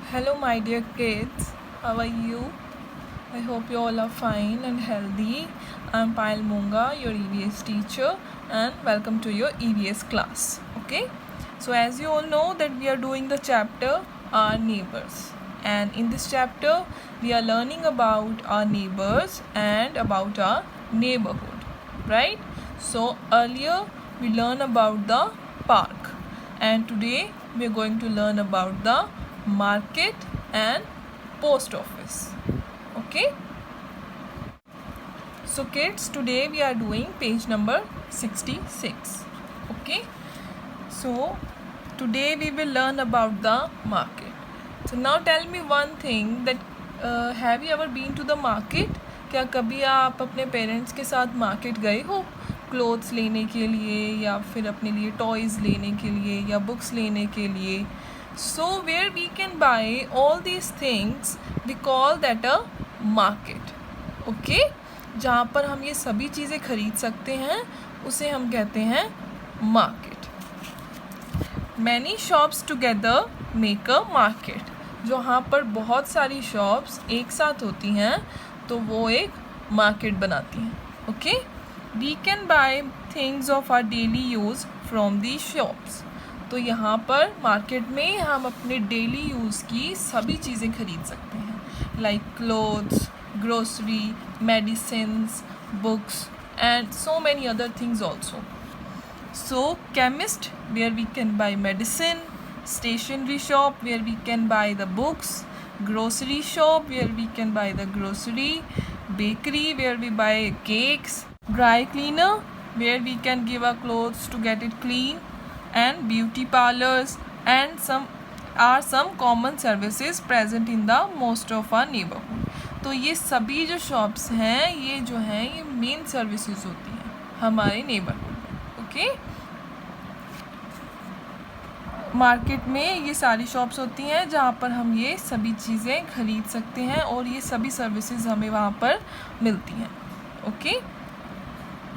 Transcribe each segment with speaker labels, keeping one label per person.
Speaker 1: Hello, my dear kids. How are you? I hope you all are fine and healthy. I'm Payal Munga, your EVS teacher, and welcome to your EVS class. Okay? So, as you all know, that we are doing the chapter Our Neighbors, and in this chapter, we are learning about our neighbors and about our neighborhood, right? So, earlier we learned about the park, and today we are going to learn about the market and post office. Okay, so kids, today we are doing page number 66. Okay, so today we will learn about the market. So now tell me one thing, that have you ever been to the market? क्या कभी आप अपने parents के साथ market गए हो clothes लेने के लिए, या फिर अपने लिए टॉयज़ लेने के लिए, या बुक्स लेने के लिए? So where we can buy all these things we call that a market. Okay, जहाँ पर हम ये सभी चीज़ें खरीद सकते हैं उसे हम कहते हैं market. Many shops together make a market. जहाँ पर बहुत सारी शॉप्स एक साथ होती हैं तो वो एक मार्केट बनाती हैं. Okay, we can buy things of our daily use from the shops. तो यहाँ पर मार्केट में हम अपने डेली यूज़ की सभी चीज़ें खरीद सकते हैं, like clothes, grocery, medicines, books and so many other things also. So chemist, where we can buy medicine, stationery shop where we can buy the books, grocery shop where we can buy the grocery, bakery where we buy cakes, dry cleaner where we can give our clothes to get it clean, and beauty parlors and some common services present in the most of our neighborhood. तो ये सभी जो shops हैं ये जो हैं ये main services होती हैं हमारे नेबरहुड में. ओके, मार्केट में ये सारी शॉप्स होती हैं जहाँ पर हम ये सभी चीज़ें खरीद सकते हैं और ये सभी सर्विसेज हमें वहाँ पर मिलती हैं. Okay,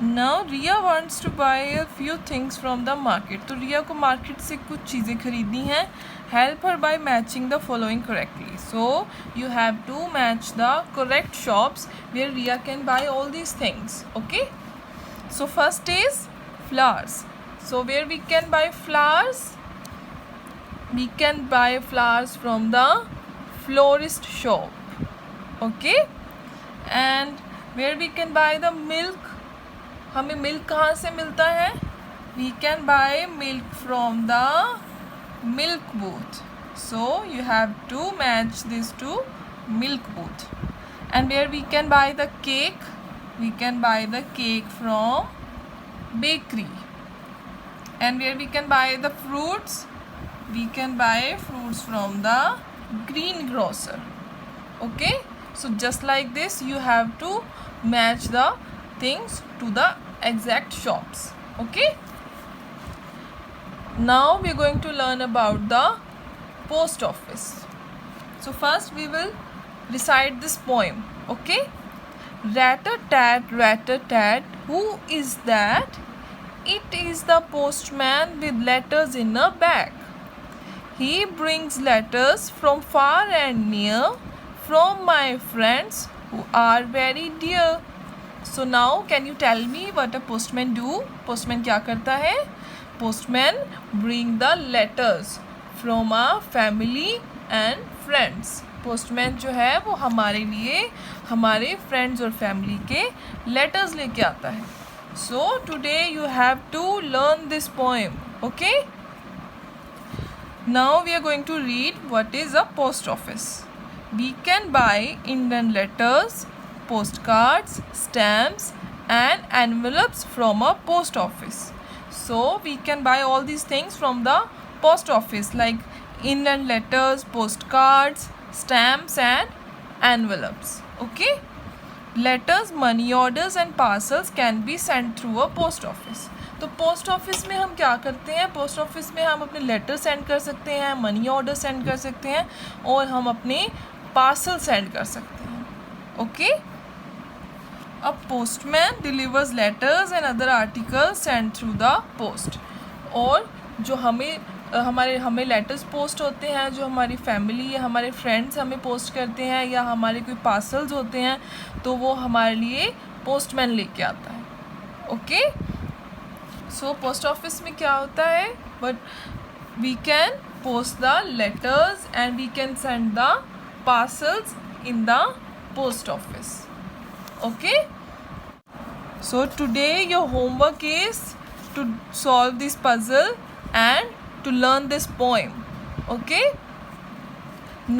Speaker 1: now Riya wants to buy a few things from the market. तो रिया को मार्केट से कुछ चीज़ें खरीदनी हैं. Help her buy matching the following correctly. So you have to match the correct shops where Riya can buy all these things. Okay, so first is flowers. So where we can buy flowers? We can buy flowers from the florist shop. Okay, and where we can buy the milk? हमें milk कहाँ से मिलता है? We can buy milk from the milk booth. So you have to match this to milk booth. And where we can buy the cake? We can buy the cake from bakery. And where we can buy the fruits? We can buy fruits from the greengrocer. Okay, so just like this you have to match the things to the exact shops. Okay, now we are going to learn about the post office. So first we will recite this poem. Okay, rat-a-tat, who is that? It is the postman with letters in a bag. He brings letters from far and near, from my friends who are very dear. So now can you tell me what a postman do? Postman क्या करता है? Postman bring the letters from our family and friends. Postman जो है वो हमारे लिए हमारे friends और family के letters लेके आता है. So today you have to learn this poem. Okay? Now we are going to read what is a post office. We can buy Indian letters, postcards, stamps and envelopes from a post office. So we can buy all these things from the post office, like Indian letters, postcards, stamps and envelopes. Okay? Letters, money orders and parcels can be sent through a post office. तो post office में हम क्या करते हैं? Post office में हम अपने letter send कर सकते हैं, मनी ऑर्डर सेंड कर सकते हैं और हम अपने पार्सल सेंड कर सकते हैं. Okay, a postman delivers letters and other articles send through the post. और जो हमें हमें लेटर्स पोस्ट होते हैं, जो हमारी फैमिली या हमारे फ्रेंड्स हमें पोस्ट करते हैं, या हमारे कोई पार्सल्स होते हैं तो वो हमारे लिए पोस्टमैन लेके आता है. ओके, सो पोस्ट ऑफिस में क्या होता है, but we can post the letters and we can send the parcels in the post office. Okay, so today your homework is to solve this puzzle and to learn this poem. Okay,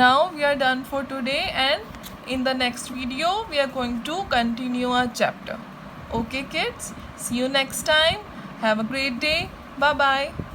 Speaker 1: now we are done for today, and in the next video we are going to continue our chapter. Okay kids, see you next time. Have a great day. Bye bye.